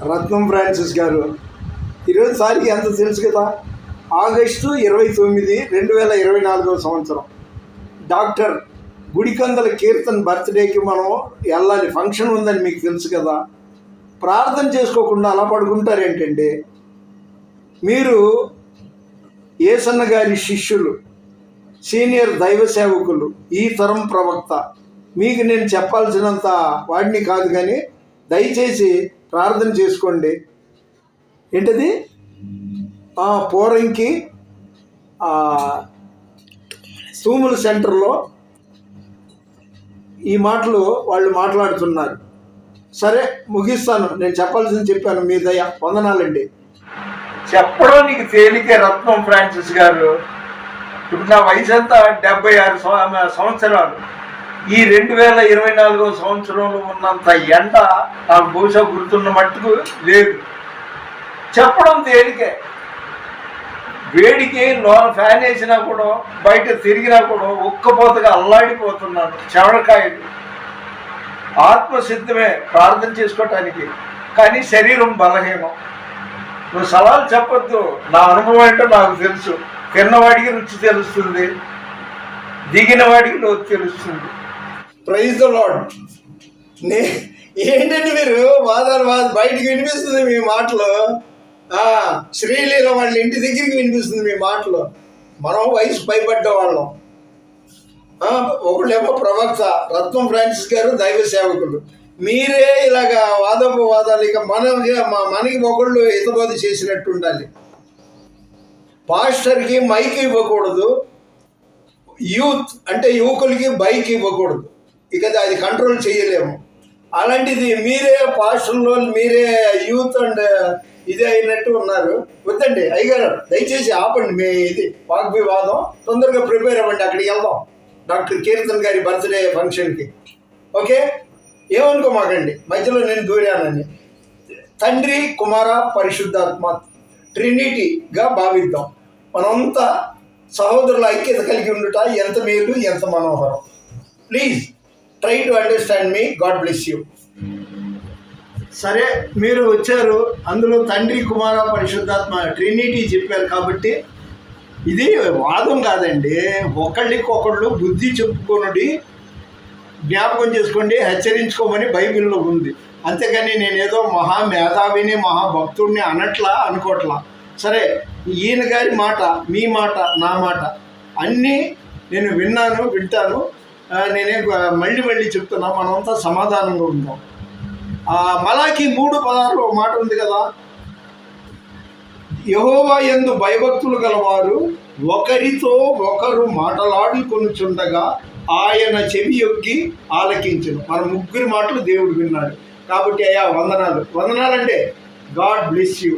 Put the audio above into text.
రత్నం Francis గారు ఈరోజు సారికి ఎంత తెలుసు కదా, ఆగస్టు 29, 2024 సంవత్సరం డాక్టర్ గుడికందల కీర్తన్ బర్త్డేకి మనం వెళ్ళాలి, ఫంక్షన్ ఉందని మీకు తెలుసు కదా. ప్రార్థన చేసుకోకుండా అలా పడుకుంటారేంటండి? మీరు యేసన్న గారి శిష్యులు, సీనియర్ దైవ సేవకులు, ఈ తరం ప్రవక్త. మీకు నేను చెప్పాల్సినంత వాడిని కాదు, కానీ దయచేసి ప్రార్థన చేసుకోండి. ఏంటది? పోరంకి తూముల సెంటర్లో ఈ మాటలు వాళ్ళు మాట్లాడుతున్నారు. సరే, ముగిస్తాను. నేను చెప్పాల్సింది చెప్పాను. మీ దయ, వందనాలండి. చెప్పడం నీకు తేలికే రత్నం ఫ్రాన్సిస్ గారు. ఇప్పుడు నా వయసు అంతా 76 సంవత్సరాలు. ఈ 2024 సంవత్సరంలో ఉన్నంత ఎండ నాకు బహుశా గుర్తున్న మట్టుకు లేదు. చెప్పడం తేలికే. వేడికి లోన ఫ్యాన్ వేసినా కూడా, బయట తిరిగినా కూడా ఉక్కపోతగా అల్లాడిపోతున్నాను. చెవడకాయలు. ఆత్మసిద్ధమే ప్రార్థన చేసుకోవటానికి, కానీ శరీరం బలహీనం. నువ్వు సవాలు చెప్పొద్దు. నా అనుభవం ఏంటో నాకు తెలుసు. తిన్నవాడికి రుచి తెలుస్తుంది, దిగిన వాడికి లోతు తెలుస్తుంది. Praise the Lord. ఏంటండి మీరు వాదాలు బయటికి వినిపిస్తుంది మీ మాటలు. శ్రీలీల వాళ్ళ ఇంటి దగ్గరికి వినిపిస్తుంది మీ మాటలు. మనం వయసు పైబడ్డ వాళ్ళం. ఒకళ్ళేమో ప్రవక్త రత్నం ఫ్రాన్సిస్ గారు, దైవ సేవకులు. మీరే ఇలాగా వాదోపవాదాలు. ఇక మనకి ఒకళ్ళు హితబోధ చేసినట్టు ఉండాలి. పాస్టర్కి మైక్ ఇవ్వకూడదు, యూత్ అంటే యువకులకి బైక్ ఇవ్వకూడదు. ఇక అది కంట్రోల్ చేయలేము. అలాంటిది మీరే పాస్టర్లో, మీరే యూత్ అండ్ ఇదే అయినట్టు ఉన్నారు. వద్దండి అయ్యగారు, దయచేసి ఆపండి. మీ ఇది వాగ్వివాదం. తొందరగా ప్రిపేర్ అవ్వండి, అక్కడికి వెళ్దాం డాక్టర్ కీర్తన్ గారి బర్త్డే ఫంక్షన్కి. ఓకే, ఏమనుకోమాకండి మధ్యలో నేను దూరానని. తండ్రి, కుమార, పరిశుద్ధాత్మ ట్రినిటీగా భావిద్దాం. మనంతా సహోదరుల ఐక్యత కలిగి ఉండుట ఎంత మేలు, ఎంత మనోహరం. Please try to understand me. God bless you. సరే, మీరు వచ్చారు, అందులో తండ్రి, కుమార, పరిశుద్ధాత్మ ట్రినిటీ చెప్పారు కాబట్టి ఇది వాదం కాదండి. ఒకళ్ళకొకళ్ళు బుద్ధి చెప్పుకొనుడి, జ్ఞాపకం చేసుకోండి, హెచ్చరించుకోమని బైబిల్లో ఉంది. అంతేగాని నేనేదో మహామేధావిని, మహాభక్తుడిని అనుకోవట్లా. సరే, ఈయన గారి మాట, మీ మాట, నా మాట అన్నీ నేను వింటాను. నేనే మళ్ళీ చెప్తున్నా, మనమంతా సమాధానంగా ఉంటాం. మలాకి 3:16 మాట ఉంది కదా, యెహోవా యందు భయభక్తులు గలవారు ఒకరితో ఒకరు మాటలాడుకొనుచుండగా ఆయన చెవి యొగ్గి ఆలకించును. మన ముగ్గురి మాటలు దేవుడు విన్నాడు. కాబట్టి అయ్యా వందనాలు. వందనాలంటే గాడ్ బ్లెస్ యూ.